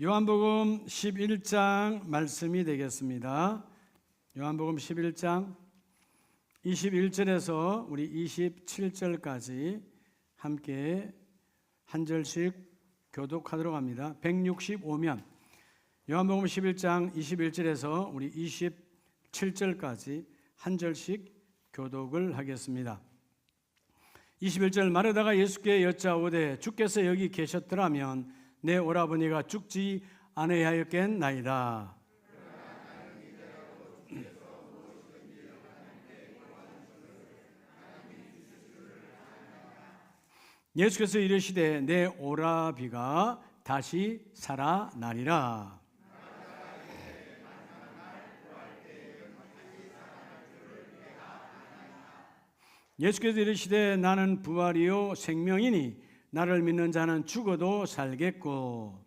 요한복음 11장 말씀이 되겠습니다. 요한복음 11장 21절에서 우리 27절까지 함께 한 절씩 교독하도록 합니다. 165면 요한복음 11장 21절에서 우리 27절까지 한 절씩 교독을 하겠습니다. 21절 마르다가 예수께 여짜오되 주께서 여기 계셨더라면 내 오라버니가 죽지 않으하였겠나이다. 예수께서 이르시되 내 오라비가 다시 살아나리라. 예수께서 이르시되 나는 부활이요 생명이니 나를 믿는 자는 죽어도 살겠고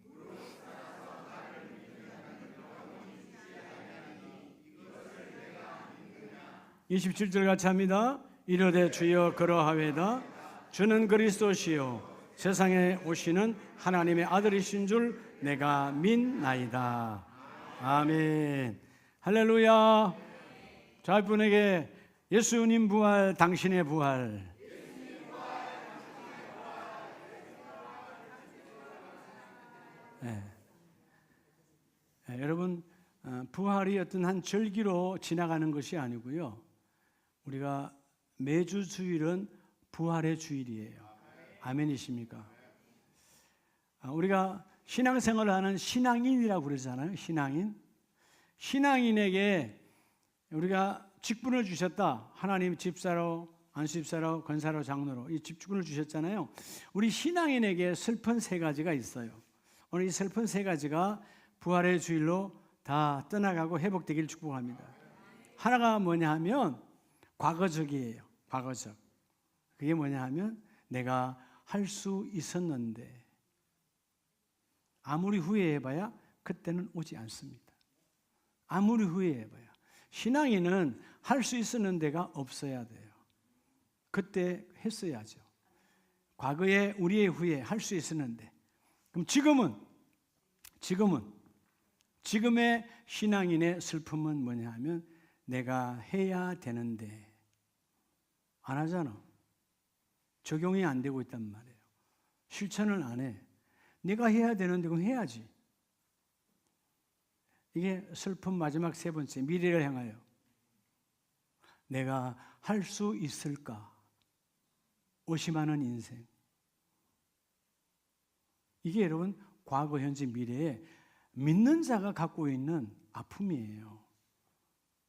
27절 같이 합니다. 이르되 주여 그러하외다. 주는 그리스도시요 세상에 오시는 하나님의 아들이신 줄 내가 믿나이다. 아멘. 할렐루야. 자, 이분에게 예수님 부활, 당신의 부활. 여러분, 부활이 어떤 한 절기로 지나가는 것이 아니고요. 우리가 매주 주일은 부활의 주일이에요. 아멘이십니까? 우리가 신앙생활을 하는 신앙인이라고 그러잖아요. 신앙인. 신앙인에게 우리가 직분을 주셨다. 하나님 집사로, 안수집사로, 권사로, 장로로 이 직분을 주셨잖아요. 우리 신앙인에게 슬픈 세 가지가 있어요. 오늘 이 슬픈 세 가지가 부활의 주일로 다 떠나가고 회복되기를 축복합니다. 하나가 뭐냐 하면 과거적이에요. 과거적. 그게 뭐냐 하면 내가 할 수 있었는데 아무리 후회해봐야 그때는 오지 않습니다. 아무리 후회해봐야. 신앙인은 할 수 있었는데가 없어야 돼요. 그때 했어야죠. 과거에 우리의 후회 할 수 있었는데 그럼 지금의 신앙인의 슬픔은 뭐냐 하면 내가 해야 되는데 안 하잖아. 적용이 안 되고 있단 말이에요. 실천을 안 해. 내가 해야 되는데 그럼 해야지. 이게 슬픔 마지막 세 번째, 미래를 향하여 내가 할 수 있을까? 의심하는 인생. 이게 여러분 과거, 현재, 미래에 믿는 자가 갖고 있는 아픔이에요.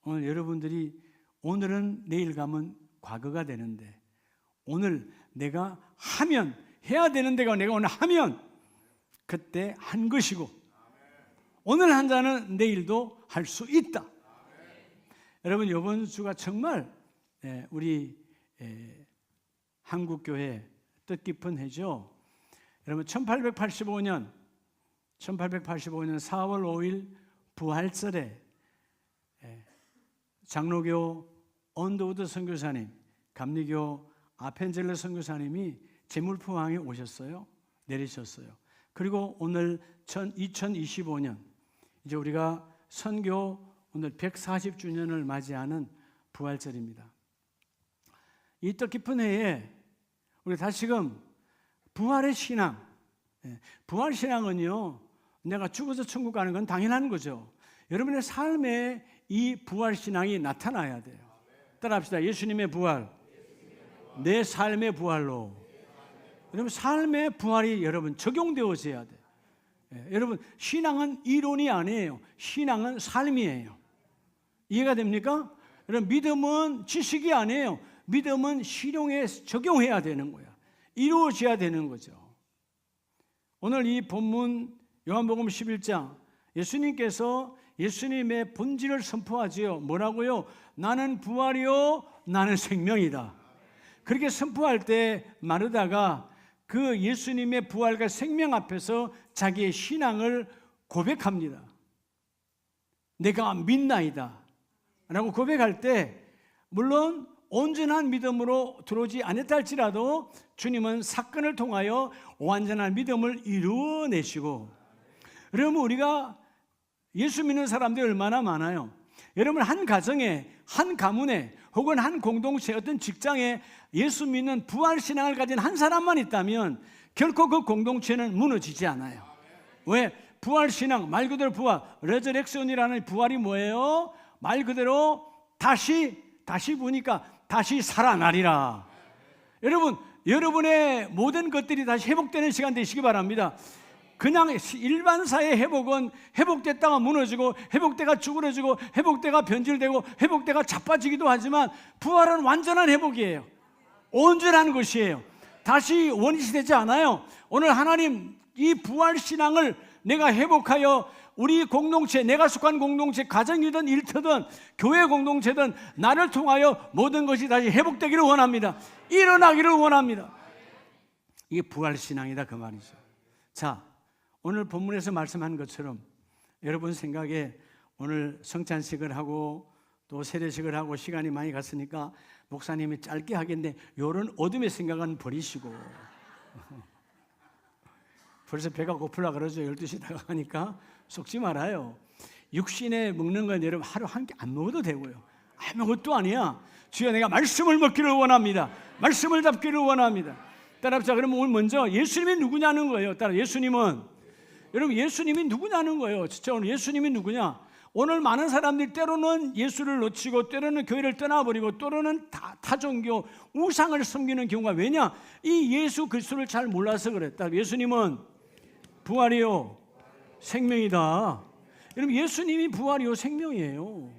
오늘 여러분들이 오늘은 내일 가면 과거가 되는데 오늘 내가 하면 해야 되는 데가 내가 오늘 하면 그때 한 것이고 오늘 한 자는 내일도 할 수 있다. 여러분 이번 주가 정말 우리 한국교회 뜻깊은 해죠. 여러분 1885년 4월 5일 부활절에 장로교 언더우드 선교사님, 감리교 아펜젤러 선교사님이 제물포항에 오셨어요. 내리셨어요. 그리고 오늘 2025년 이제 우리가 선교 오늘 140주년을 맞이하는 부활절입니다. 이 뜻깊은 해에 우리 다시금 부활의 신앙, 부활 신앙은요 내가 죽어서 천국 가는 건 당연한 거죠. 여러분의 삶에 이 부활 신앙이 나타나야 돼요. 따라합시다. 예수님의 부활, 내 삶의 부활로. 여러분 삶의 부활이 여러분 적용되어져야 돼요. 여러분 신앙은 이론이 아니에요. 신앙은 삶이에요. 이해가 됩니까? 여러분 믿음은 지식이 아니에요. 믿음은 실용에 적용해야 되는 거야. 이루어져야 되는 거죠. 오늘 이 본문 요한복음 11장 예수님께서 예수님의 본질을 선포하지요. 뭐라고요? 나는 부활이요 나는 생명이다. 그렇게 선포할 때 마르다가 그 예수님의 부활과 생명 앞에서 자기의 신앙을 고백합니다. 내가 믿나이다 라고 고백할 때 물론 온전한 믿음으로 들어오지 않았다 할지라도 주님은 사건을 통하여 완전한 믿음을 이루어내시고 여러분, 우리가 예수 믿는 사람들이 얼마나 많아요. 여러분, 한 가정에, 한 가문에, 혹은 한 공동체, 어떤 직장에 예수 믿는 부활신앙을 가진 한 사람만 있다면 결코 그 공동체는 무너지지 않아요. 왜? 부활신앙, 말 그대로 부활, 레저렉션이라는 부활이 뭐예요? 말 그대로 다시 보니까 다시 살아나리라. 여러분, 여러분의 모든 것들이 다시 회복되는 시간 되시기 바랍니다. 그냥 일반사의 회복은 회복됐다가 무너지고, 회복되가 쭈그러지고, 회복되가 변질되고, 회복되가 자빠지기도 하지만 부활은 완전한 회복이에요. 온전한 것이에요. 다시 원시 되지 않아요. 오늘 하나님 이 부활신앙을 내가 회복하여 우리 공동체, 내가 속한 공동체, 가정이든 일터든 교회 공동체든 나를 통하여 모든 것이 다시 회복되기를 원합니다. 일어나기를 원합니다. 이게 부활신앙이다 그 말이죠. 자, 오늘 본문에서 말씀한 것처럼 여러분 생각에 오늘 성찬식을 하고 또 세례식을 하고 시간이 많이 갔으니까 목사님이 짧게 하겠는데 이런 어둠의 생각은 버리시고 벌써 배가 고프라 그러죠. 12시 다가가니까 속지 말아요. 육신에 먹는 건 여러분 하루 한 개 안 먹어도 되고요. 아무것도 아니야. 주여, 내가 말씀을 먹기를 원합니다. 말씀을 잡기를 원합니다. 따라합시다. 그러면 오늘 먼저 예수님이 누구냐는 거예요. 따라 예수님은, 여러분 예수님이 누구냐는 거예요. 진짜 오늘 예수님이 누구냐? 오늘 많은 사람들이 때로는 예수를 놓치고 때로는 교회를 떠나버리고 때로는 타종교 우상을 섬기는 경우가, 왜냐? 이 예수 그리스도를 잘 몰라서 그래. 따라 예수님은 부활이요 생명이다. 여러분, 예수님이 부활이요 생명이에요.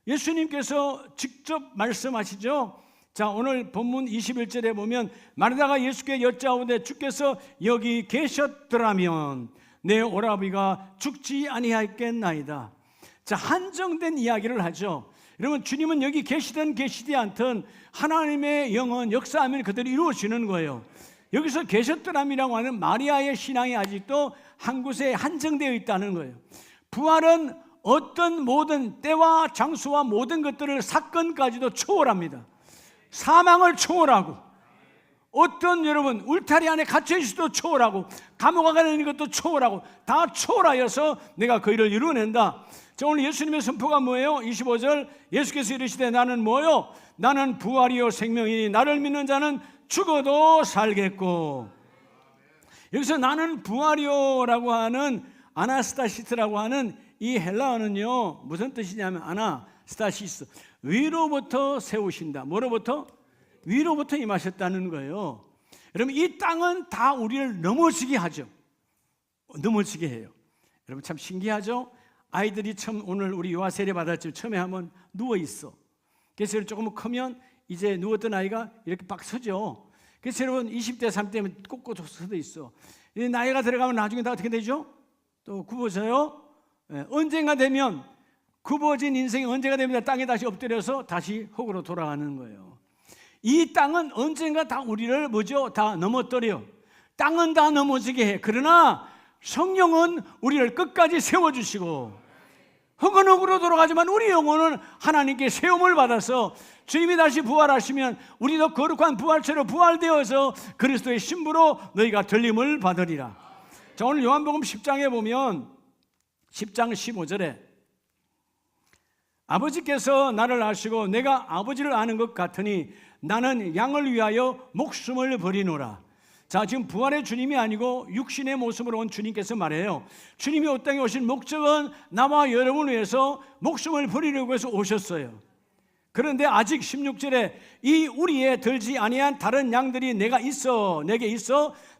예수님께서 직접 말씀하시죠. 자, 오늘 본문 21절에 보면 마르다가 예수께 여짜오되 주께서 여기 계셨더라면 내 오라비가 죽지 아니하였겠나이다. 자, 한정된 이야기를 하죠. 여러분, 주님은 여기 계시든 계시지 않든 하나님의 영은 역사하면 그대로 이루어지는 거예요. 여기서 계셨더라면이라고 하는 마리아의 신앙이 아직도 한 곳에 한정되어 있다는 거예요. 부활은 어떤 모든 때와 장소와 모든 것들을, 사건까지도 초월합니다. 사망을 초월하고, 어떤 여러분 울타리 안에 갇혀 있을 수도 초월하고, 감옥에 가 있는 것도 초월하고, 다 초월하여서 내가 그 일을 이루어낸다. 자, 오늘 예수님의 선포가 뭐예요? 25절 예수께서 이르시되 나는 뭐요? 나는 부활이요 생명이니 나를 믿는 자는 죽어도 살겠고. 여기서 나는 부활이요라고 하는 아나스타시스라고 하는 이 헬라어는요 무슨 뜻이냐면 아나스타시스, 위로부터 세우신다. 뭐로부터? 위로부터 임하셨다는 거예요. 여러분, 이 땅은 다 우리를 넘어지게 하죠. 넘어지게 해요. 여러분, 참 신기하죠? 아이들이 처음 오늘 우리 유아 세례 받았지만 처음에 하면 누워 있어. 그래서 조금 크면 이제 누웠던 아이가 이렇게 막 서죠. 그래서 여러분 20대 30대면 꼿꼿 서도 있어. 나이가 들어가면 나중에 다 어떻게 되죠? 또 굽어져요. 언젠가 되면 굽어진 인생이 언제가 되면 땅에 다시 엎드려서 다시 흙으로 돌아가는 거예요. 이 땅은 언젠가 다 우리를 뭐죠? 다 넘어뜨려. 땅은 다 넘어지게 해. 그러나 성령은 우리를 끝까지 세워주시고, 흙은 흙으로 돌아가지만 우리 영혼은 하나님께 세움을 받아서 주님이 다시 부활하시면 우리도 거룩한 부활체로 부활되어서 그리스도의 신부로 너희가 들림을 받으리라. 자, 오늘 요한복음 10장에 보면 10장 15절에 아버지께서 나를 아시고 내가 아버지를 아는 것 같으니 나는 양을 위하여 목숨을 버리노라. 자, 지금 부활의 주님이 아니고 육신의 모습으로 온 주님께서 말해요. 주님이 이 땅에 오신 목적은 나와 여러분을 위해서 목숨을 버리려고 해서 오셨어요. 그런데 아직 16절에 이 우리에 들지 아니한 다른 양들이 내게 있어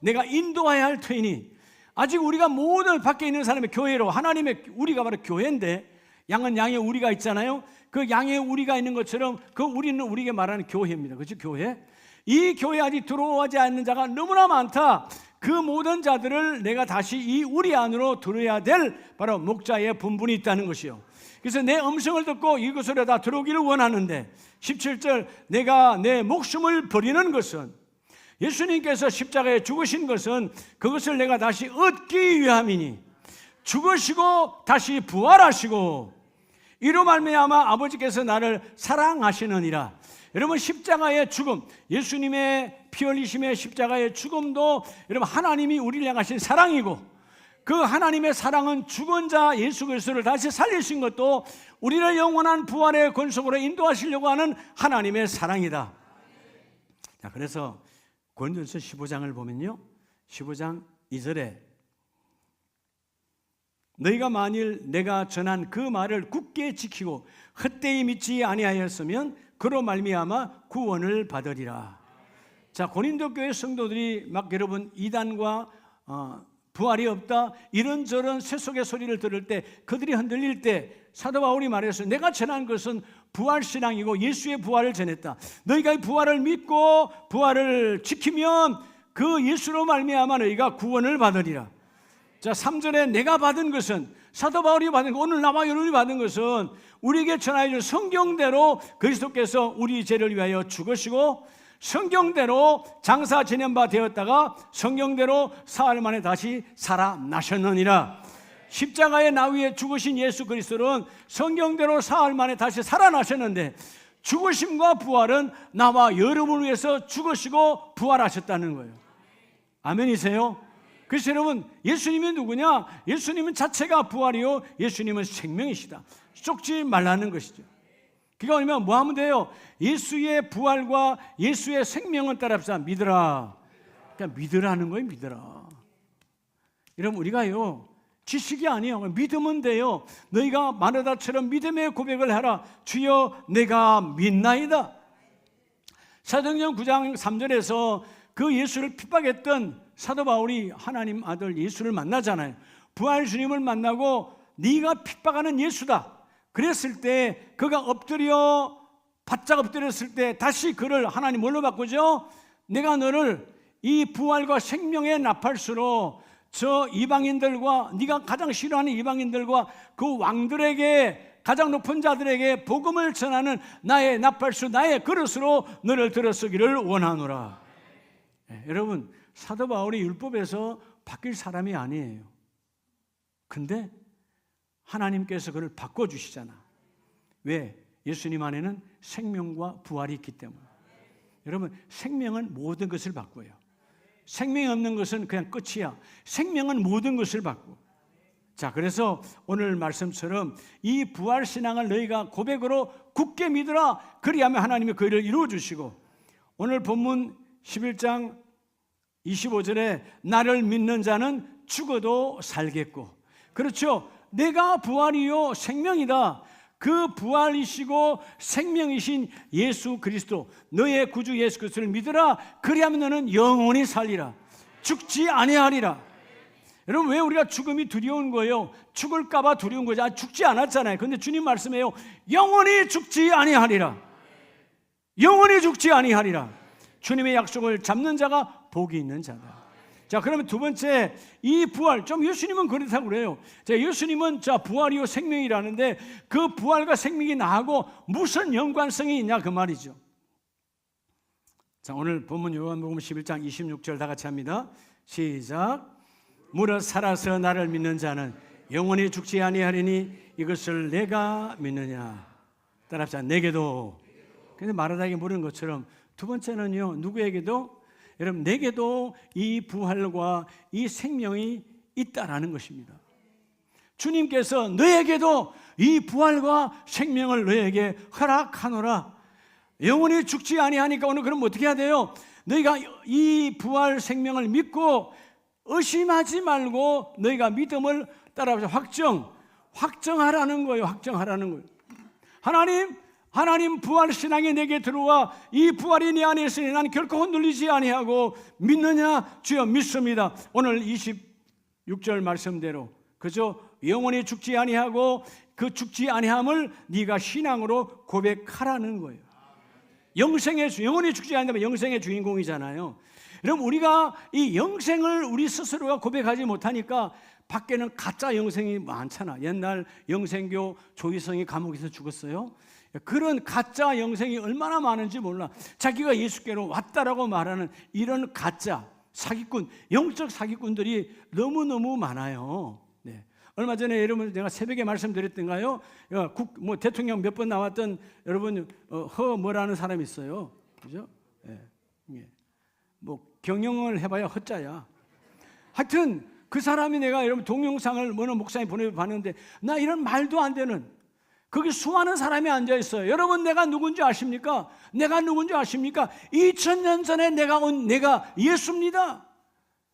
내가 인도해야 할 터이니, 아직 우리가 모든 밖에 있는 사람의 교회로, 하나님의 우리가 바로 교회인데, 양은 양의 우리가 있잖아요. 그 양의 우리가 있는 것처럼 그 우리는 우리에게 말하는 교회입니다. 그렇죠? 교회. 이 교회에 아직 들어오지 않는 자가 너무나 많다. 그 모든 자들을 내가 다시 이 우리 안으로 들어야 될 바로 목자의 분분이 있다는 것이요. 그래서 내 음성을 듣고 이곳으로 다 들어오기를 원하는데, 17절 내가 내 목숨을 버리는 것은, 예수님께서 십자가에 죽으신 것은 그것을 내가 다시 얻기 위함이니, 죽으시고 다시 부활하시고 이로 말미암아 아버지께서 나를 사랑하시느니라. 여러분, 십자가의 죽음, 예수님의 피 흘리심의 십자가의 죽음도 여러분 하나님이 우리를 향하신 사랑이고, 그 하나님의 사랑은 죽은 자 예수 그리스도를 다시 살리신 것도 우리를 영원한 부활의 권속으로 인도하시려고 하는 하나님의 사랑이다. 자, 그래서 고린도전서 15장을 보면요, 15장 2절에 너희가 만일 내가 전한 그 말을 굳게 지키고 헛되이 믿지 아니하였으면 그로 말미암아 구원을 받으리라. 자, 고린도 교회 성도들이 막 여러분 이단과 부활이 없다 이런저런 쇠속의 소리를 들을 때, 그들이 흔들릴 때 사도 바울이 말했어요. 내가 전한 것은 부활신앙이고 예수의 부활을 전했다. 너희가 이 부활을 믿고 부활을 지키면 그 예수로 말미암아 너희가 구원을 받으리라. 자, 3절에 내가 받은 것은, 사도 바울이 받은 것, 오늘 나와 여러분이 받은 것은 우리에게 전하여 준 성경대로 그리스도께서 우리 죄를 위하여 죽으시고 성경대로 장사 지낸 바 되었다가 성경대로 사흘 만에 다시 살아나셨느니라. 십자가의 나위에 죽으신 예수 그리스도는 성경대로 사흘 만에 다시 살아나셨는데, 죽으심과 부활은 나와 여러분을 위해서 죽으시고 부활하셨다는 거예요. 아멘이세요? 그래서 여러분, 예수님이 누구냐? 예수님은 자체가 부활이요, 예수님은 생명이시다. 쫓지 말라는 것이죠. 그러니까 아니면 뭐 하면 돼요? 예수의 부활과 예수의 생명은 따라합시다. 믿으라. 그러니까 믿으라는 거예요. 믿으라. 여러분, 우리가요 지식이 아니에요. 믿으면 돼요. 너희가 마르다처럼 믿음의 고백을 하라. 주여 내가 믿나이다. 사도행전 9장 3절에서 그 예수를 핍박했던 사도 바울이 하나님 아들 예수를 만나잖아요. 부활 주님을 만나고 네가 핍박하는 예수다 그랬을 때, 그가 바짝 엎드렸을 때 다시 그를 하나님 뭘로 바꾸죠? 내가 너를 이 부활과 생명의 나팔수로 저 이방인들과 네가 가장 싫어하는 이방인들과 그 왕들에게, 가장 높은 자들에게 복음을 전하는 나의 나팔수, 나의 그릇으로 너를 들어서기를 원하노라. 여러분, 사도 바울이 율법에서 바뀔 사람이 아니에요. 근데 하나님께서 그를 바꿔주시잖아. 왜? 예수님 안에는 생명과 부활이 있기 때문에. 여러분, 생명은 모든 것을 바꿔요. 생명이 없는 것은 그냥 끝이야. 생명은 모든 것을 바꿔. 자, 그래서 오늘 말씀처럼 이 부활신앙을 너희가 고백으로 굳게 믿으라. 그리하면 하나님이 그 일을 이루어주시고, 오늘 본문 11장 25절에 나를 믿는 자는 죽어도 살겠고, 그렇죠, 내가 부활이요 생명이다. 그 부활이시고 생명이신 예수 그리스도, 너의 구주 예수 그리스도를 믿으라. 그리하면 너는 영원히 살리라. 죽지 아니하리라. 여러분, 왜 우리가 죽음이 두려운 거예요? 죽을까 봐 두려운 거죠. 죽지 않았잖아요. 근데 주님 말씀해요. 영원히 죽지 아니하리라. 영원히 죽지 아니하리라. 주님의 약속을 잡는 자가 복이 있는 자다. 자, 그러면 두 번째, 이 부활, 좀 예수님은 그렇다고 그래요. 자, 예수님은 자 부활이요 생명이라는데 그 부활과 생명이 나하고 무슨 연관성이 있냐 그 말이죠. 자, 오늘 본문 요한복음 11장 26절 다 같이 합니다. 시작. 무릇 살아서 나를 믿는 자는 영원히 죽지 아니하리니 이것을 내가 믿느냐. 따라합시다. 내게도. 근데 마르다에게 물은 것처럼 두 번째는요, 누구에게도? 여러분, 내게도 이 부활과 이 생명이 있다라는 것입니다. 주님께서 너에게도 이 부활과 생명을 너에게 허락하노라. 영원히 죽지 아니하니까 오늘 그럼 어떻게 해야 돼요? 너희가 이 부활 생명을 믿고 의심하지 말고 너희가 믿음을 따라서 확정하라는 거예요. 확정하라는 거예요. 하나님 부활 신앙이 내게 들어와 이 부활이 내 안에 있으니 난 결코 흔들리지 아니하고 믿느냐? 주여 믿습니다. 오늘 26절 말씀대로 그저 영원히 죽지 아니하고 그 죽지 아니함을 네가 신앙으로 고백하라는 거예요. 영원히 죽지 않는다면 영생의 주인공이잖아요. 여러분, 우리가 이 영생을 우리 스스로가 고백하지 못하니까 밖에는 가짜 영생이 많잖아. 옛날 영생교 조희성이 감옥에서 죽었어요. 그런 가짜 영생이 얼마나 많은지 몰라. 자기가 예수께로 왔다라고 말하는 이런 가짜 사기꾼, 영적 사기꾼들이 너무너무 많아요. 네. 얼마 전에 여러분 내가 새벽에 말씀드렸던가요? 대통령 몇 번 나왔던 여러분 뭐라는 사람이 있어요. 그죠? 네. 뭐 경영을 해봐야 허자야. 하여튼 그 사람이 내가 여러분 동영상을 어느 목사님 보내봤는데 나 이런 말도 안 되는 거기 수많은 사람이 앉아 있어요. 여러분 내가 누군지 아십니까? 내가 누군지 아십니까? 2000년 전에 내가 예수입니다.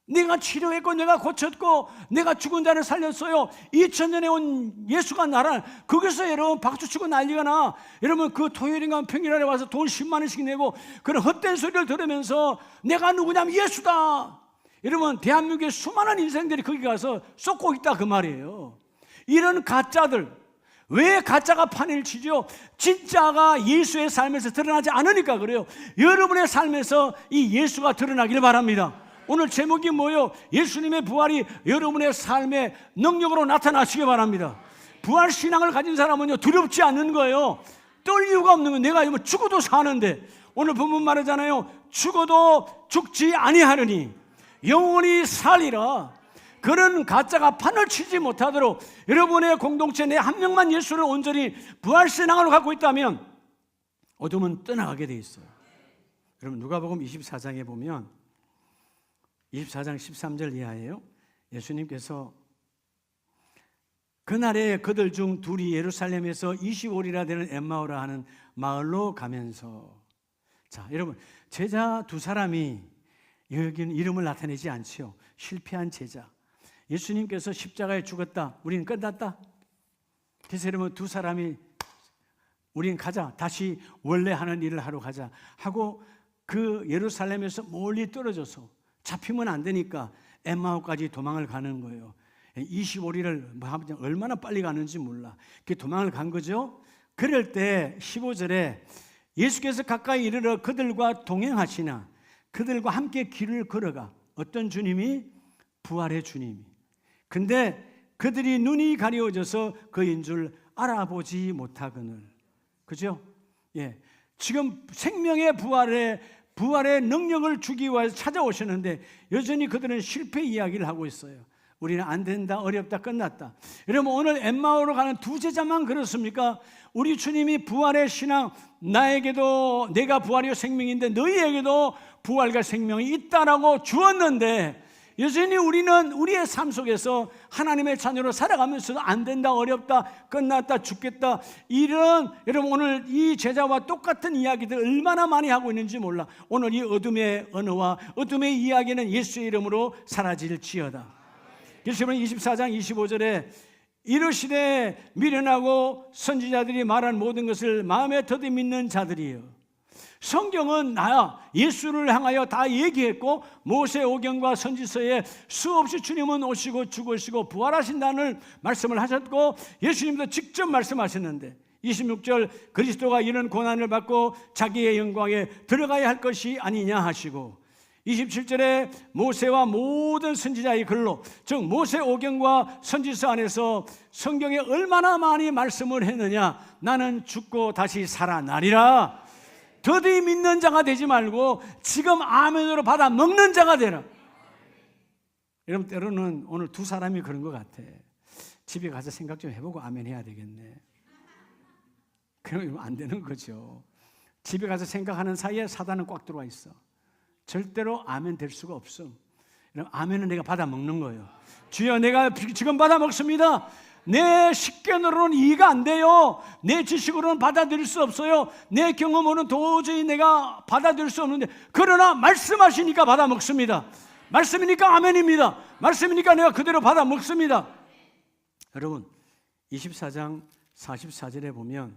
내가 치료했고 내가 고쳤고 내가 죽은 자를 살렸어요. 2000년에 온 예수가 나를 거기서 여러분 박수치고 난리가 나. 여러분 그 토요일인가 평일날에 와서 돈 10만 원씩 내고 그런 헛된 소리를 들으면서 내가 누구냐면 예수다. 여러분 대한민국의 수많은 인생들이 거기 가서 쏟고 있다 그 말이에요. 이런 가짜들 왜 가짜가 판을 치죠? 진짜가 예수의 삶에서 드러나지 않으니까 그래요. 여러분의 삶에서 이 예수가 드러나길 바랍니다. 오늘 제목이 뭐예요? 예수님의 부활이 여러분의 삶의 능력으로 나타나시기 바랍니다. 부활 신앙을 가진 사람은요 두렵지 않는 거예요. 떨 이유가 없는 거예요. 내가 죽어도 사는데 오늘 본문 말하잖아요. 죽어도 죽지 아니하느니 영원히 살리라. 그런 가짜가 판을 치지 못하도록 여러분의 공동체 내 한 명만 예수를 온전히 부활신앙으로 갖고 있다면 어둠은 떠나가게 돼 있어요. 여러분 누가복음 24장에 보면 24장 13절 이하예요. 예수님께서 그날에 그들 중 둘이 예루살렘에서 25리라 되는 엠마오라 하는 마을로 가면서 자 여러분 제자 두 사람이 여기는 이름을 나타내지 않지요. 실패한 제자. 예수님께서 십자가에 죽었다. 우리는 끝났다. 그래서 여러분 두 사람이 우리는 가자. 다시 원래 하는 일을 하러 가자 하고 그 예루살렘에서 멀리 떨어져서 잡히면 안 되니까 엠마오까지 도망을 가는 거예요. 25리를 얼마나 빨리 가는지 몰라. 그 도망을 간 거죠. 그럴 때 15절에 예수께서 가까이 이르러 그들과 동행하시나 그들과 함께 길을 걸어가 어떤 주님이? 부활의 주님이. 근데 그들이 눈이 가려워져서 그인 줄 알아보지 못하거늘. 그죠? 예. 지금 생명의 부활의 능력을 주기 위해서 찾아오셨는데 여전히 그들은 실패 이야기를 하고 있어요. 우리는 안 된다, 어렵다, 끝났다. 여러분 오늘 엠마오로 가는 두 제자만 그렇습니까? 우리 주님이 부활의 신앙, 나에게도 내가 부활이요 생명인데 너희에게도 부활과 생명이 있다라고 주었는데 여전히 우리는 우리의 삶 속에서 하나님의 자녀로 살아가면서도 안 된다, 어렵다, 끝났다, 죽겠다 이런 여러분 오늘 이 제자와 똑같은 이야기들 얼마나 많이 하고 있는지 몰라. 오늘 이 어둠의 언어와 어둠의 이야기는 예수의 이름으로 사라질지어다. 그래서 여러분 24장 25절에 이르시되 미련하고 선지자들이 말한 모든 것을 마음에 더디 믿는 자들이에요. 성경은 나야 예수를 향하여 다 얘기했고 모세 오경과 선지서에 수없이 주님은 오시고 죽으시고 부활하신다는 말씀을 하셨고 예수님도 직접 말씀하셨는데 26절 그리스도가 이런 고난을 받고 자기의 영광에 들어가야 할 것이 아니냐 하시고 27절에 모세와 모든 선지자의 글로 즉 모세 오경과 선지서 안에서 성경에 얼마나 많이 말씀을 했느냐. 나는 죽고 다시 살아나리라. 더디 믿는 자가 되지 말고 지금 아멘으로 받아 먹는 자가 되라. 여러분 때로는 오늘 두 사람이 그런 것 같아. 집에 가서 생각 좀 해보고 아멘 해야 되겠네. 그러면 안 되는 거죠. 집에 가서 생각하는 사이에 사단은 꽉 들어와 있어. 절대로 아멘 될 수가 없어. 아멘은 내가 받아 먹는 거예요. 주여 내가 지금 받아 먹습니다. 내 식견으로는 이해가 안 돼요. 내 지식으로는 받아들일 수 없어요. 내 경험으로는 도저히 내가 받아들일 수 없는데 그러나 말씀하시니까 받아 먹습니다. 말씀이니까 아멘입니다. 말씀이니까 내가 그대로 받아 먹습니다. 여러분 24장 44절에 보면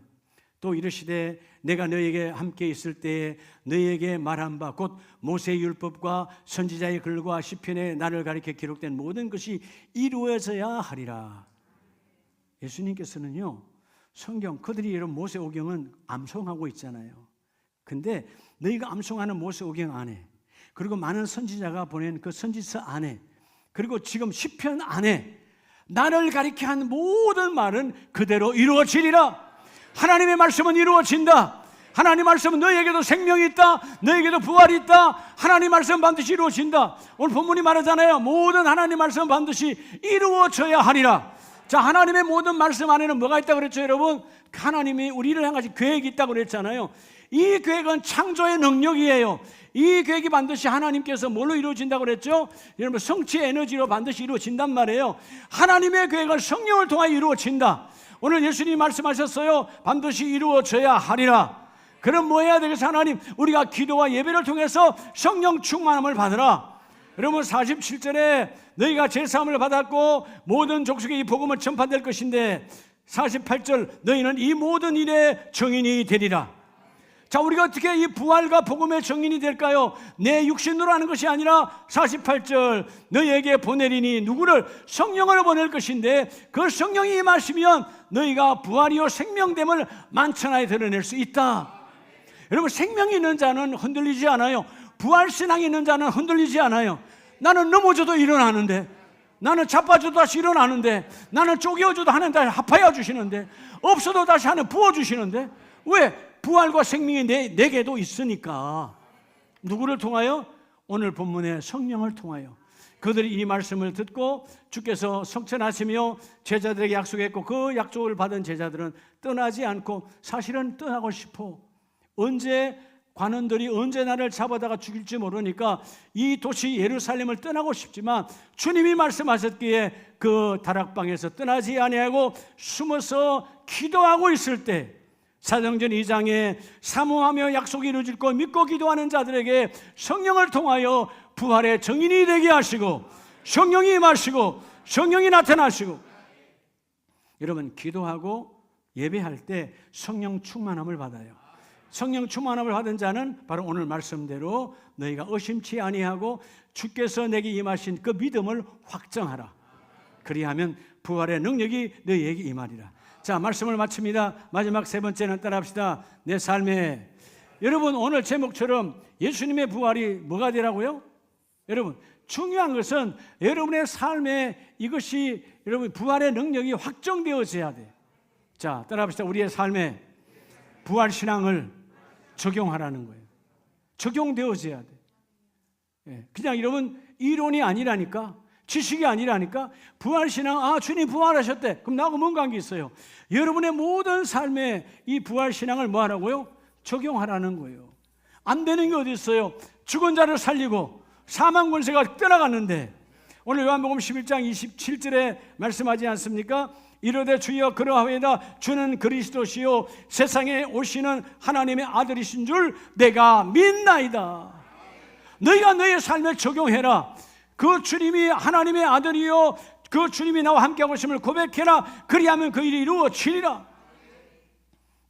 또 이르시되 내가 너에게 함께 있을 때에 너에게 말한 바 곧 모세의 율법과 선지자의 글과 시편에 나를 가리켜 기록된 모든 것이 이루어져야 하리라. 예수님께서는요 성경 그들이 이런 모세오경은 암송하고 있잖아요. 근데 너희가 암송하는 모세오경 안에 그리고 많은 선지자가 보낸 그 선지서 안에 그리고 지금 시편 안에 나를 가리켜 한 모든 말은 그대로 이루어지리라. 하나님의 말씀은 이루어진다. 하나님 말씀은 너에게도 생명이 있다. 너에게도 부활이 있다. 하나님 말씀은 반드시 이루어진다. 오늘 본문이 말하잖아요. 모든 하나님 말씀은 반드시 이루어져야 하리라. 자, 하나님의 모든 말씀 안에는 뭐가 있다고 그랬죠, 여러분? 하나님이 우리를 향하신 계획이 있다고 그랬잖아요. 이 계획은 창조의 능력이에요. 이 계획이 반드시 하나님께서 뭘로 이루어진다고 그랬죠? 여러분, 성취의 에너지로 반드시 이루어진단 말이에요. 하나님의 계획은 성령을 통하여 이루어진다. 오늘 예수님이 말씀하셨어요. 반드시 이루어져야 하리라. 그럼 뭐 해야 되겠어? 하나님, 우리가 기도와 예배를 통해서 성령 충만함을 받으라. 여러분, 47절에 너희가 제사함을 받았고 모든 족속에 이 복음을 전파될 것인데, 48절 너희는 이 모든 일의 증인이 되리라. 자, 우리가 어떻게 이 부활과 복음의 증인이 될까요? 내 육신으로 하는 것이 아니라 48절 너희에게 보내리니, 누구를? 성령을 보낼 것인데 그 성령이 임하시면 너희가 부활이요 생명됨을 만천하에 드러낼 수 있다. 여러분, 생명이 있는 자는 흔들리지 않아요. 부활신앙이 있는 자는 흔들리지 않아요. 나는 넘어져도 일어나는데, 나는 자빠져도 다시 일어나는데, 나는 쪼개어져도 하나님 다시 합하여 주시는데, 없어도 다시 하나님 부어주시는데, 왜? 부활과 생명이 내게도 있으니까. 누구를 통하여? 오늘 본문의 성령을 통하여. 그들이 이 말씀을 듣고 주께서 성천하시며 제자들에게 약속했고, 그 약속을 받은 제자들은 떠나지 않고, 사실은 떠나고 싶어. 언제 관원들이 언제 나를 잡아다가 죽일지 모르니까 이 도시 예루살렘을 떠나고 싶지만, 주님이 말씀하셨기에 그 다락방에서 떠나지 아니하고 숨어서 기도하고 있을 때, 사도행전 2장에 사모하며 약속이 이루어질 것 믿고 기도하는 자들에게 성령을 통하여 부활의 증인이 되게 하시고, 성령이 임하시고 성령이 나타나시고. 여러분, 기도하고 예배할 때 성령 충만함을 받아요. 성령 충만함을 받은 자는 바로 오늘 말씀대로 너희가 의심치 아니하고 주께서 내게 임하신 그 믿음을 확정하라. 그리하면 부활의 능력이 너희에게 임하리라. 자, 말씀을 마칩니다. 마지막 세 번째는 따라합시다. 내 삶에. 여러분, 오늘 제목처럼 예수님의 부활이 뭐가 되라고요? 여러분, 중요한 것은 여러분의 삶에 이것이, 여러분, 부활의 능력이 확정되어져야 돼. 자, 따라합시다. 우리의 삶에 부활신앙을 적용하라는 거예요. 적용되어져야 돼. 그냥 여러분 이론이 아니라니까, 지식이 아니라니까. 부활신앙, 주님 부활하셨대. 그럼 나하고 뭔 관계 있어요? 여러분의 모든 삶에 이 부활신앙을 뭐 하라고요? 적용하라는 거예요. 안 되는 게 어디 있어요? 죽은 자를 살리고 사망 권세가 떠나갔는데, 오늘 요한복음 11장 27절에 말씀하지 않습니까? 이르되 주여 그러하오이다. 주는 그리스도시요 세상에 오시는 하나님의 아들이신 줄 내가 믿나이다. 너희가 너희의 삶에 적용해라. 그 주님이 하나님의 아들이요, 그 주님이 나와 함께하고 있음을 고백해라. 그리하면 그 일이 이루어지리라.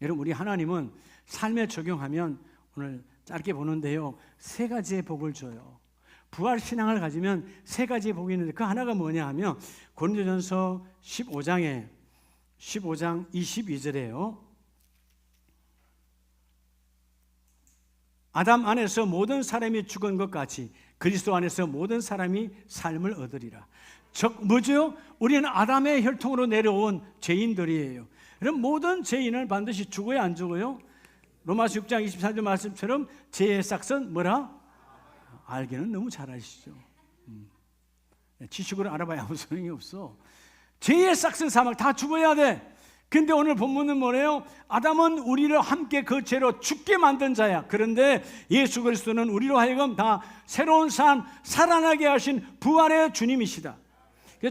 여러분, 우리 하나님은 삶에 적용하면, 오늘 짧게 보는데요, 세 가지의 복을 줘요. 부활신앙을 가지면 세 가지의 복이 있는데, 그 하나가 뭐냐 하면 고린도전서 15장 22절에요. 아담 안에서 모든 사람이 죽은 것 같이 그리스도 안에서 모든 사람이 삶을 얻으리라. 즉 뭐죠? 우리는 아담의 혈통으로 내려온 죄인들이에요. 그럼 모든 죄인은 반드시 죽어야 안 죽어요? 로마서 6장 24절 말씀처럼 죄의 싹은 뭐라? 알기는 너무 잘 아시죠. 지식으로 알아봐야 아무 소용이 없어. 죄의 싹은 사망, 다 죽어야 돼. 근데 오늘 본문은 뭐래요? 아담은 우리를 함께 그 죄로 죽게 만든 자야. 그런데 예수 그리스도는 우리로 하여금 다 새로운 삶, 살아나게 하신 부활의 주님이시다.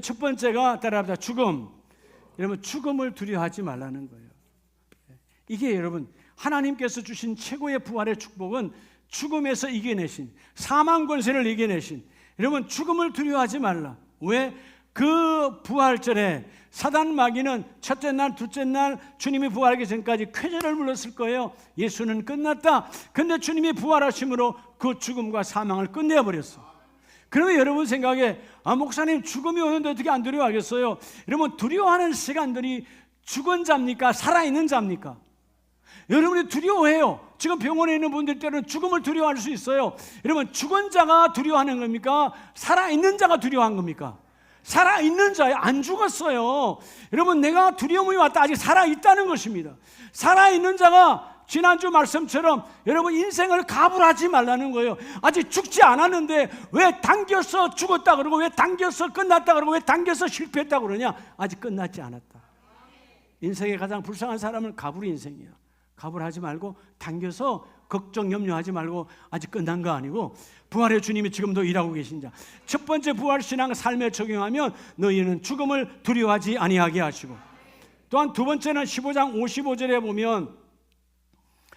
첫 번째가 따라합니다. 죽음. 여러분, 죽음을 두려워하지 말라는 거예요. 이게 여러분, 하나님께서 주신 최고의 부활의 축복은 죽음에서 이겨내신, 사망 권세를 이겨내신, 여러분, 죽음을 두려워하지 말라. 왜? 그 부활절에 사단 마귀는 첫째 날, 둘째 날 주님이 부활하기 전까지 쾌재를 불렀을 거예요. 예수는 끝났다. 근데 주님이 부활하심으로 그 죽음과 사망을 끝내버렸어. 그러면 여러분 생각에, 목사님 죽음이 오는데 어떻게 안 두려워하겠어요? 여러분, 두려워하는 시간들이 죽은 자입니까? 살아있는 자입니까? 여러분이 두려워해요. 지금 병원에 있는 분들 때는 죽음을 두려워할 수 있어요. 여러분, 죽은 자가 두려워하는 겁니까? 살아있는 자가 두려워한 겁니까? 살아있는 자예요. 안 죽었어요. 여러분, 내가 두려움이 왔다. 아직 살아있다는 것입니다. 살아있는 자가 지난주 말씀처럼 여러분 인생을 가불하지 말라는 거예요. 아직 죽지 않았는데 왜 당겨서 죽었다 그러고, 왜 당겨서 끝났다 그러고, 왜 당겨서 실패했다 그러냐? 아직 끝났지 않았다. 인생의 가장 불쌍한 사람은 가불 인생이야. 갑을 하지 말고 당겨서 걱정 염려하지 말고 아직 끝난 거 아니고 부활의 주님이 지금도 일하고 계신 자. 첫 번째 부활신앙 삶에 적용하면 너희는 죽음을 두려워하지 아니하게 하시고, 또한 두 번째는 15장 55절에 보면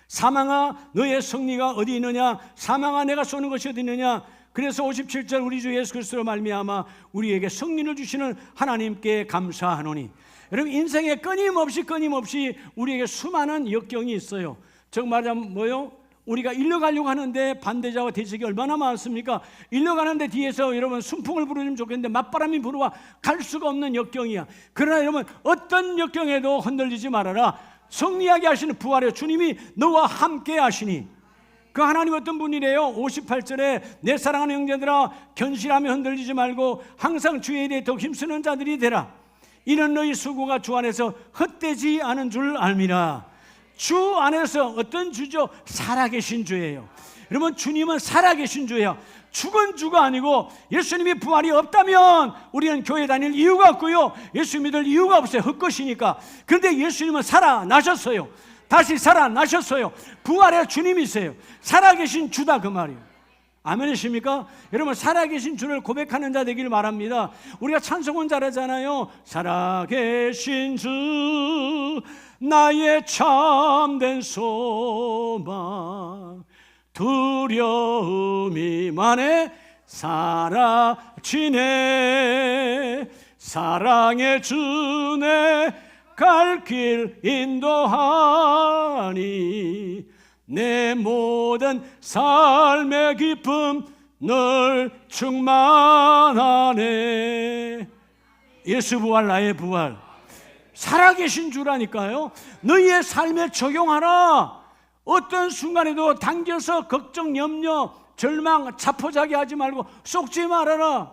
사망아 너의 승리가 어디 있느냐, 사망아 내가 쏘는 것이 어디 있느냐. 그래서 57절 우리 주 예수 그리스도로 말미암아 우리에게 승리를 주시는 하나님께 감사하노니. 여러분 인생에 끊임없이 우리에게 수많은 역경이 있어요. 즉 말하자면 뭐요? 우리가 일러가려고 하는데 반대자와 대적이 얼마나 많습니까? 일러가는데 뒤에서 여러분 순풍을 부르면 좋겠는데 맞바람이 불어와 갈 수가 없는 역경이야. 그러나 여러분 어떤 역경에도 흔들리지 말아라. 승리하게 하시는 부활의 주님이 너와 함께 하시니. 그 하나님 어떤 분이래요? 58절에 내 사랑하는 형제들아 견실하며 흔들리지 말고 항상 주의 일에 더 힘쓰는 자들이 되라. 이는 너희 수고가 주 안에서 헛되지 않은 줄 알미라. 주 안에서 어떤 주죠? 살아계신 주예요. 여러분 주님은 살아계신 주예요. 죽은 주가 아니고 예수님이 부활이 없다면 우리는 교회 다닐 이유가 없고요, 예수 믿을 이유가 없어요. 헛것이니까. 그런데 예수님은 살아나셨어요. 다시 살아나셨어요. 부활의 주님이세요. 살아계신 주다 그 말이에요. 아멘이십니까? 여러분 살아계신 주를 고백하는 자 되기를 바랍니다. 우리가 찬송은 잘하잖아요. 살아계신 주 나의 참된 소망 두려움이 만에 사라지네. 사랑의 주네 갈 길 인도하니 내 모든 삶의 기쁨 늘 충만하네. 예수 부활 나의 부활. 살아계신 주라니까요. 너희의 삶에 적용하라. 어떤 순간에도 당겨서 걱정, 염려, 절망, 자포자기 하지 말고 속지 말아라.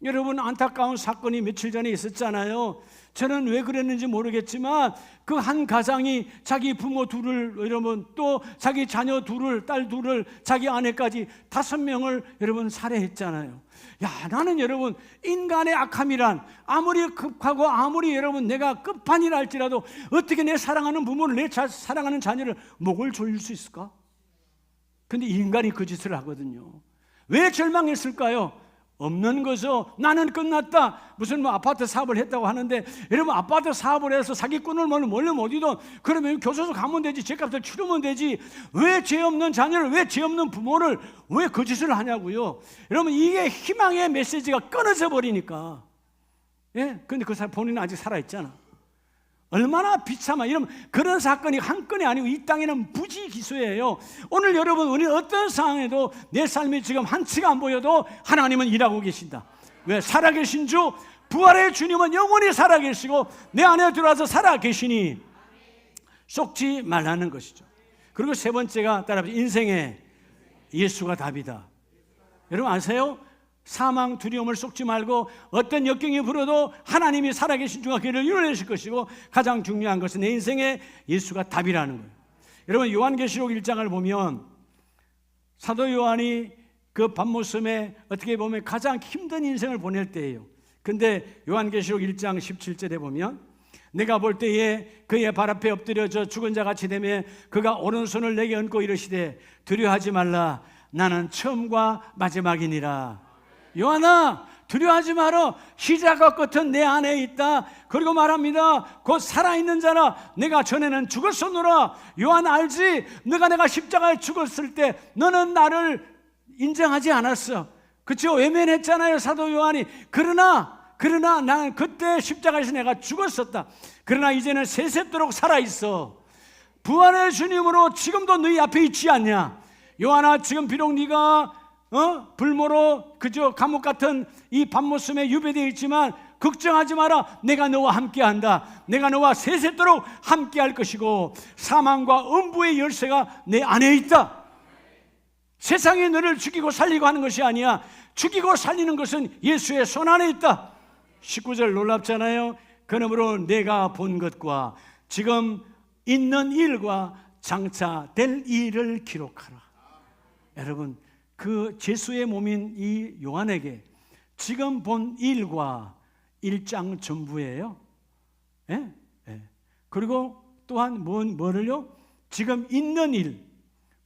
여러분 안타까운 사건이 며칠 전에 있었잖아요. 저는 왜 그랬는지 모르겠지만 그 한 가장이 자기 부모 둘을, 여러분 또 자기 자녀 둘을, 딸 둘을, 자기 아내까지 5명을 여러분 살해했잖아요. 야, 나는 여러분 인간의 악함이란 아무리 급하고 아무리 여러분 내가 끝판이라 할지라도 어떻게 내 사랑하는 부모를, 내 사랑하는 자녀를 목을 조일 수 있을까? 근데 인간이 그 짓을 하거든요. 왜 절망했을까요? 없는 거죠. 나는 끝났다. 무슨 뭐 아파트 사업을 했다고 하는데 여러분 아파트 사업을 해서 사기꾼을 몰면 어디든 그러면 교도소 가면 되지, 죄값을 치르면 되지. 왜 죄 없는 자녀를, 왜 죄 없는 부모를 왜 그 짓을 하냐고요. 여러분 이게 희망의 메시지가 끊어져 버리니까. 예? 근데 그 사람 본인은 아직 살아있잖아. 얼마나 비참한, 이러면 그런 사건이 한 건이 아니고 이 땅에는 부지기수예요. 오늘 여러분 우리 어떤 상황에도 내 삶이 지금 한치가 안 보여도 하나님은 일하고 계신다. 왜? 살아계신 주, 부활의 주님은 영원히 살아계시고 내 안에 들어와서 살아계시니 속지 말라는 것이죠. 그리고 세 번째가 따라서 인생의 예수가 답이다. 여러분 아세요? 사망 두려움을 쏟지 말고 어떤 역경이 불어도 하나님이 살아계신 주가 그를 이뤄내실 것이고 가장 중요한 것은 내 인생에 예수가 답이라는 거예요. 여러분 요한계시록 1장을 보면 사도 요한이 그 밤모섬에 어떻게 보면 가장 힘든 인생을 보낼 때예요. 근데 요한계시록 1장 17절에 보면 내가 볼 때에 그의 발 앞에 엎드려져 죽은 자 같이 되며 그가 오른손을 내게 얹고 이르시되 두려워하지 말라 나는 처음과 마지막이니라. 요한아 두려워하지 마라. 시작과 끝은 내 안에 있다. 그리고 말합니다. 곧 살아있는 자라. 내가 전에는 죽었었노라. 요한 알지? 내가 십자가에 죽었을 때 너는 나를 인정하지 않았어. 그렇죠? 외면했잖아요 사도 요한이. 그러나 나는 그때 십자가에서 내가 죽었었다. 그러나 이제는 세세토록 살아있어. 부활의 주님으로 지금도 너희 앞에 있지 않냐. 요한아 지금 비록 네가 불모로 그저 감옥 같은 이 밤모섬에 유배되어 있지만 걱정하지 마라. 내가 너와 함께한다. 내가 너와 세세토록 함께할 것이고 사망과 음부의 열쇠가 내 안에 있다. 세상이 너를 죽이고 살리고 하는 것이 아니야. 죽이고 살리는 것은 예수의 손 안에 있다. 19절 놀랍잖아요. 그러므로 내가 본 것과 지금 있는 일과 장차 될 일을 기록하라. 여러분 그 예수의 몸인 이 요한에게 지금 본 일과 1장 전부예요. 예? 예. 그리고 또한 뭐를요? 지금 있는 일,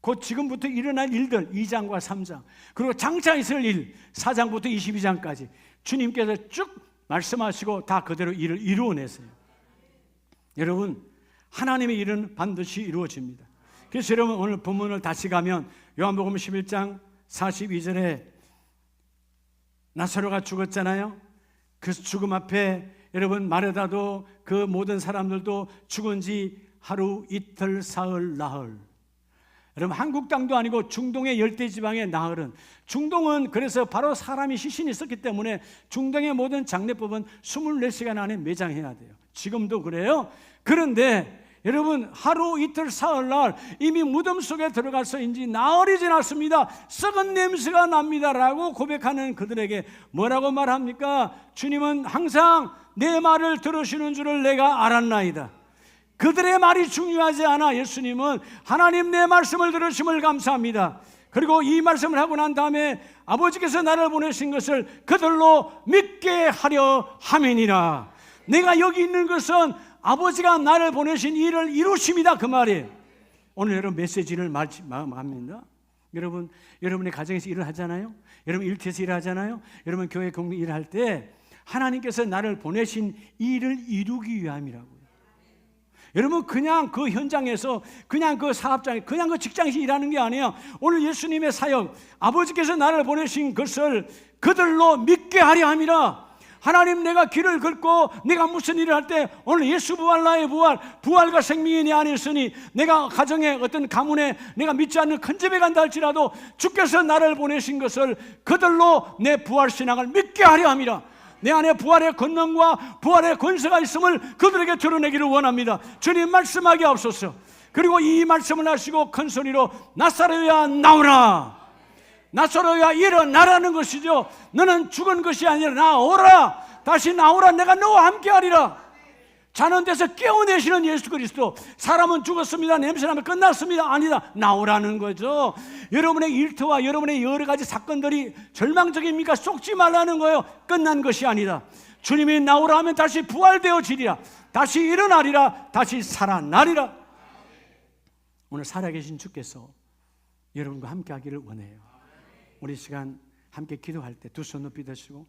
곧 지금부터 일어날 일들 2장과 3장, 그리고 장차 있을 일 4장부터 22장까지 주님께서 쭉 말씀하시고 다 그대로 일을 이루어내세요. 여러분, 하나님의 일은 반드시 이루어집니다. 그래서 여러분, 오늘 본문을 다시 가면 요한복음 11장 42절에 나사로가 죽었잖아요. 그 죽음 앞에 여러분, 마르다도 그 모든 사람들도 죽은 지 하루, 이틀, 사흘, 나흘. 여러분, 한국 땅도 아니고 중동의 열대지방의 나흘은, 중동은 그래서 바로 사람이 시신이 있었기 때문에 중동의 모든 장례법은 24시간 안에 매장해야 돼요. 지금도 그래요. 그런데 여러분, 하루, 이틀, 사흘날 이미 무덤 속에 들어가서인지 나흘이 지났습니다. 썩은 냄새가 납니다라고 고백하는 그들에게 뭐라고 말합니까? 주님은 항상 내 말을 들으시는 줄을 내가 알았나이다. 그들의 말이 중요하지 않아. 예수님은 하나님 내 말씀을 들으심을 감사합니다. 그리고 이 말씀을 하고 난 다음에 아버지께서 나를 보내신 것을 그들로 믿게 하려 함이니라. 내가 여기 있는 것은 아버지가 나를 보내신 일을 이루심이다, 그 말이에요. 오늘 여러분 메시지를 말합니다. 여러분, 여러분의 가정에서 일을 하잖아요. 여러분 일터에서 일을 하잖아요. 여러분 교회 공동 일을 할 때 하나님께서 나를 보내신 일을 이루기 위함이라고요. 여러분, 그냥 그 현장에서, 그냥 그 사업장에, 그냥 그 직장에서 일하는 게 아니에요. 오늘 예수님의 사역, 아버지께서 나를 보내신 것을 그들로 믿게 하려 함이라. 하나님, 내가 길을 걷고 내가 무슨 일을 할 때 오늘 예수 부활, 나의 부활, 부활과 생명이 내 안에 있으니 내가 가정에 어떤 가문에 내가 믿지 않는 큰 집에 간다 할지라도 주께서 나를 보내신 것을 그들로 내 부활 신앙을 믿게 하려 함이라. 내 안에 부활의 권능과 부활의 권세가 있음을 그들에게 드러내기를 원합니다. 주님 말씀하게 없소서. 그리고 이 말씀을 하시고 큰 소리로 나사로야 나오라, 나사로야 일어나라는 것이죠. 너는 죽은 것이 아니라 나오라, 다시 나오라, 내가 너와 함께 하리라. 자는 데서 깨어내시는 예수 그리스도. 사람은 죽었습니다, 냄새나면 끝났습니다, 아니다, 나오라는 거죠. 여러분의 일터와 여러분의 여러 가지 사건들이 절망적입니까? 속지 말라는 거예요. 끝난 것이 아니다. 주님이 나오라 하면 다시 부활되어지리라, 다시 일어나리라, 다시 살아나리라. 오늘 살아계신 주께서 여러분과 함께 하기를 원해요. 우리 시간 함께 기도할 때 두 손 높이 드시고